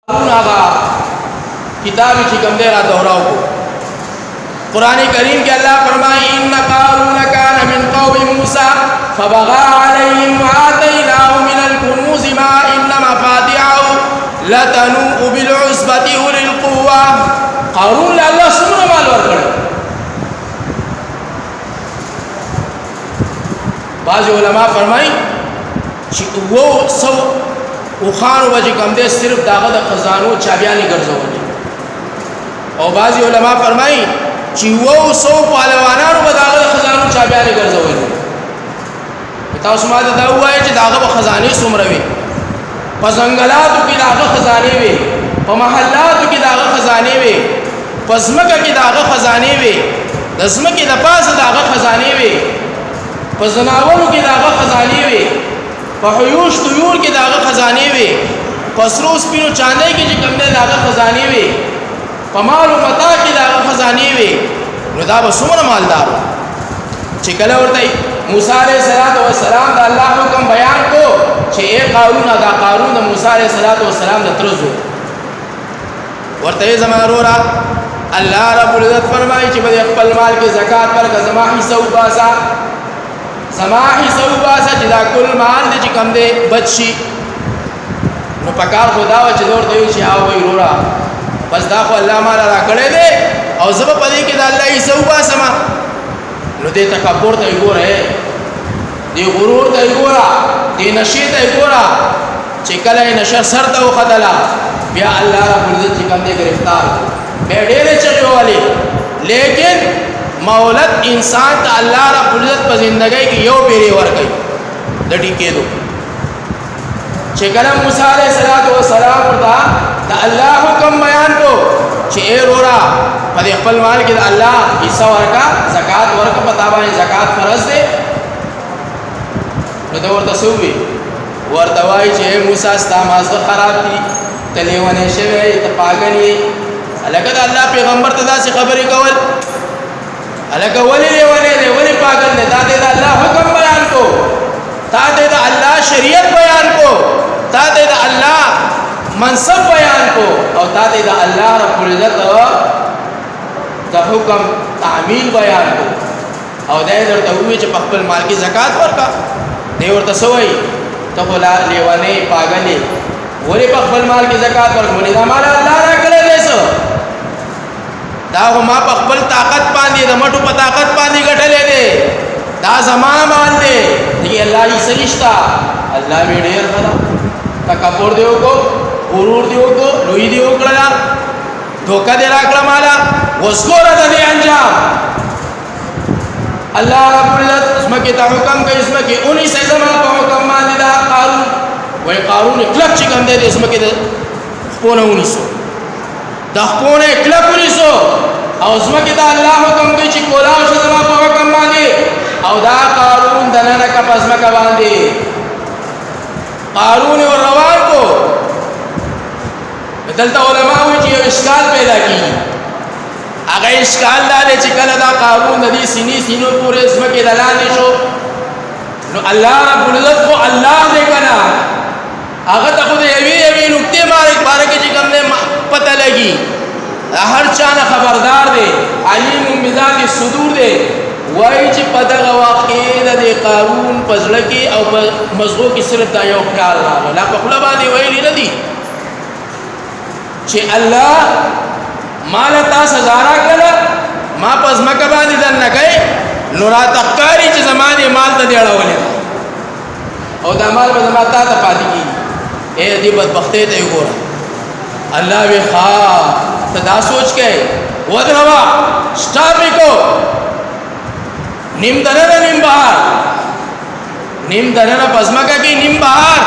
आगा किताब की कम दे रहा दोहराओ को कुरान करीम के अल्लाह फरमाए इन्ना क़ारून कान मिन क़ौमि मूसा फबग़ा अलैहिम व आतैनाहु मिनल कुनूज़ मा इन्न मफ़ातिहहु लतनूउ बिल उस्बति उलिल क़ुव्वा। क़ारून अल्लाह सुनो माल वर करे। बाज़ उलमा फरमाई वो सब उखान वजी कम दे सिर्फ दागद खजानो चाबियानी गर्जोली और बाज़ी उलमा फरमाई कि वो सौ पहलवाना दागद खजानो चाबियानी गर्जोली बताओ समाज दा हुआ है कि दागद खजाने सुमरवे पजंगलात की दागद खजाने वे पमहल्लात की दागद खजाने वे पजमक की दागद खजाने वे दसम की दपास दागद खजाने वे पजनावल की दागद खजाने वे पहयूश तुयूर के दागा खजाने वे पसरोस पिनो चांदे के जो कमने दागा खजाने वे पमाल मता के दागा खजाने वे रुदा बसुमर मालदार चिकला और मूसा अलैहिस्सलातु वस्सलाम दा अल्लाह हुक्म बयान को छे ए क़ारून दा क़ारून दा मूसा अलैहिस्सलातु वस्सलाम दा तरजो वरते जमारोरा अल्लाह रब्बुल इज्जत फरमाई कि बदे अकबल माल के ज़कात पर का जमा हिस्सा उबासा समाही सऊबासा जिदा कुल माल दे कम दे बच्ची नो पकार खुदा व चदोर दे छी आओ वही रोरा बस दा को अल्लाह माला रा करे दे और जब पदी के अल्लाह ही सऊबासा मा नो दे तकब्बुर दे गोरे दे गुरूर दे गोरा दे नशी दे गोरा चिकले नशर सर तो खदला बिया अल्लाह रब्बुल इज्जत कम दे गिरफ्तार बेडेरे चलो वाले लेकिन मौलत इंसान तो अल्लाह रब्बुल इज्जत पर जिंदगी की यो पेरे वर गई लड़ी के दो चिकलम मूसा अलैहिस्सलातु वस्सलाम था तो अल्लाह हुक्म बयान को छे रोरा पदे अकबल माल के अल्लाह हिस्सा वर का ज़कात वर का बतावा ज़कात फर्ज दे तो वर तसवी वर दवाई छे मूसा इस्तामाज खराब थी तलेवने शवे त पागल ये अलग अल्लाह पैगंबर तदा से खबरी कवल अलग वली पागल ने ताते दा अल्लाह हुक्म बयान को ताते दा अल्लाह शरीयत बयान को ताते दा अल्लाह मनसब बयान को और ताते दा अल्लाह रब्बुल इज्जत दा हुक्म तामील बयान को और दे दर हुए च पकल माल की ज़कात वर का दे वर तसवई तो बोला लेवाने पागले वली पकल माल की ज़कात वर बोले दा माल अल्लाह ना करे देसो दा मा पकबल ताकत पानी रमटू पर ताकत पानी गठले दे दा जमा माल दे ये अल्लाह ही सरिश्ता अल्लाह में ढेर खड़ा तकब्बुर दियो को गुरूर दियो को लोई दियो कला धोखा दे राकला माला वस्कोरा दे अंजाम अल्लाह रब्बुल इज्जत इसमें के हुक्म का इसमें के उन्हीं से जमा का हुक्म मान दा क़ारून वही क़ारून क्लब चिकन दे इसमें के पौने 1900 दखपोने क्लब 1900 और उसमें के अल्लाह हुक्म के ची कोला शजमा को हुक्म माने और दा क़ारून दनना का पसमा का बांधे क़ारून और रवान को बदलता उलमा हुई जी इश्काल पैदा की अगर इश्काल डाले चिकल दा क़ारून नदी सीनो पूरे इसमें के दलाने शो अल्लाह रब्बुल इज्जत को अल्लाह देखना अगर तक ये नुक्ते मारे बारे के जिक्र ने पता लगी हर चाना खबरदार दे अलीम मिजाज सुदूर दे वही च पता वाक़े दे क़ारून पजल के और मज़गो की सिर्फ दायो ख्याल ना पखला दे वही नदी छे अल्लाह माला ता सजारा कला माँ पजमा कबा दन न गए नूरा तक्कारी च जमाने माल त देड़ा वाले और दामाल बजमाता त पादी की ए दी बदबख्ते ते गोरा अल्लाह वे खा तदा सोच के वदरवा स्टापी को निम दनना निम बहार निम दनना पजमा का की निम बहार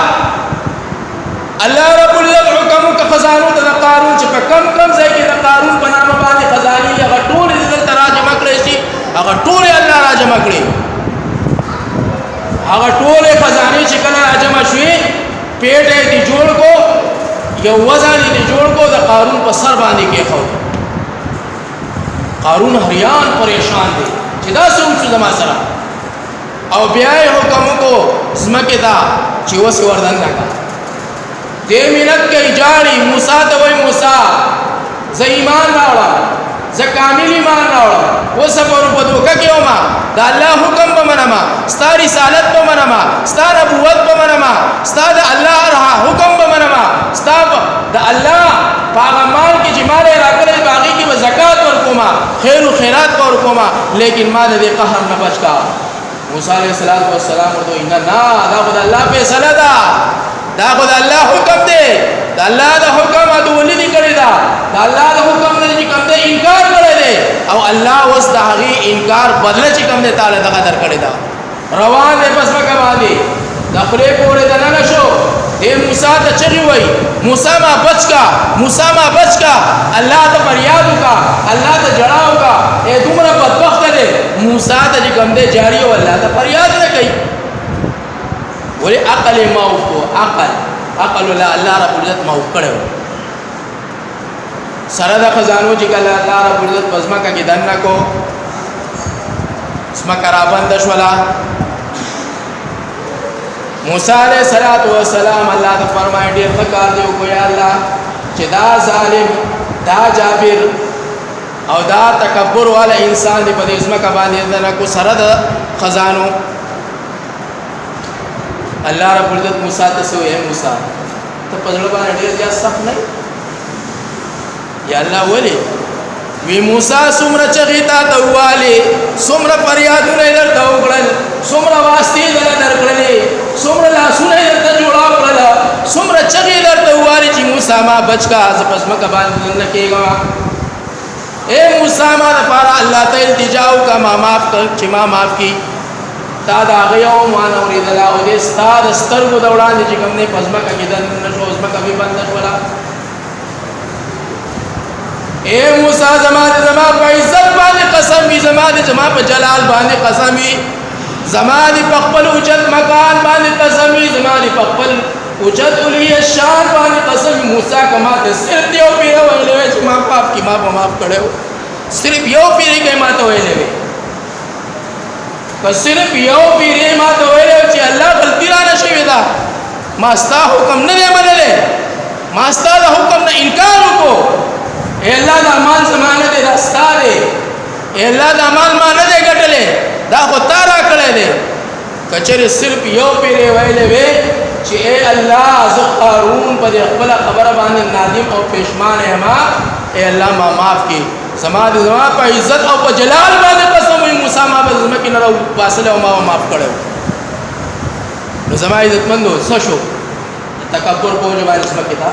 अल्लाह रब्बुल इज्जत हुक्म का खजानो तदा क़ारून च कम कम से के क़ारून बना मबाने खजानी अगर टूर इज्जत तराजमा करे सी अगर टूर अल्लाह राजमा करे अगर टूर खजाने च कला राजमा शुए पेट है दी जोड़ को या वज़न दी जोड़ को द क़ारून पर सर बांधे के खो क़ारून हरियान परेशान दे जिदा से ऊँचू जमा सरा और ब्याह हुक्म को इसमें के दा चिवस वर्धन लगा 10 मिनट के जाड़ी मूसा तो زه ایمان راوړم زه کامل ایمان راوړم اوس په دوکه کې وم د الله حکم به منم ستا رسالت به منم ستا نبوت به منم ستا د الله حکم به منم ستا د الله په هغه مال کې چې مال یې راکړی په هغې کې به زکات ورکوم خیر و خیرات به ورکوم لیکن ما د دې قهر نه بچ کا موسی علیه السلام ورته وایي نه دا خو د الله فیصله ده دا خو د الله حکم دی د الله د حکم ادولي دي کړی دا د الله د حکم نه چې کوم دی انکار کړی دی او الله اوس د هغې انکار بدله چې کوم دی تعالی دغه در کړی دا روان دی پس مکه باندې د خولې پورې دننه شو دې موسی ته چغې وایي موسی ما بچ کا موسی ما بچ کا الله ته فریاد وکړه الله ته ژړا وکړه ای دومره بدبخته دی موسی ته چې کوم دی جاري او الله ته فریاد نه کوي ولې عقل یې معاف کو عقل الله رب العزت معاف کړی سره د خزانو چې کله الله رب العزت په ځمکه کې دننه کو ځمکه رابنده شوله موسی علیہ السلام الله ته فرمایي ډېر ښه کار دی وکړو یا الله چې دا ظالم دا جابر او دا تکبر والا انسان دی په دې ځمکه باندې دننه کو سره د خزانو الله رب العزت موسی ته سوې موسی ته په ځړ باندې ډېر زیات سخت نه یا الله ولې وی موسی څومره چغې تا ته ووالې څومره فریادونه یې درته وکړل څومره واسطې درته درکړلې څومره لاسونه یې درته جوړا کړل څومره چغې درته ووالې چې موسی ما بچ کا زه په ځمکه باندې نه کېږم اے موسی ما دپاره الله ته التجا وکړه ما معاف کړ چې ما معاف کړي تا د هغه یو مان اورېدله او دې ستا د سترګو د وړاندې چې کوم دی په ځمکه کې دننه شو ځمکه مې بنده شوله اے موسی زما په عزت باندې قسم وي زما په جلال باندې قسم وي زما په خپل اوچت مکان باندې قسم وي زما په خپل اوچت علیه شان باندې قسم وي موسی که ما ته صرف یو پیره ویلی وی چې ما پاپ کې ما به معاف کړی صرف یو پیرې کې ما ته ویلی وی که صرف یو پیرې ما ته ویلی وی چې الله غلطي رانه شوې ده ما ستا حکم نه دی منلی ما ستا د حکم نه انکار وکړو اے الله دا مال زمانه دی دا ستا دی اے الله دا مال ما نه دی ګټلی دا خو تا را کړی دی که چېرې صرف یو پیرې ویلی وی چې اے الله زه قارون په دې خپله خبره باندې نادم او پښیمانه یم اے الله ما معاف کړي زما په عزت او په جلال باندې قسم وي موسی ما به ځمکې نه راوباسلی او ما به معاف کړی نو زما عزتمندو څه شو تکبر په وجه باندې ځمکې ته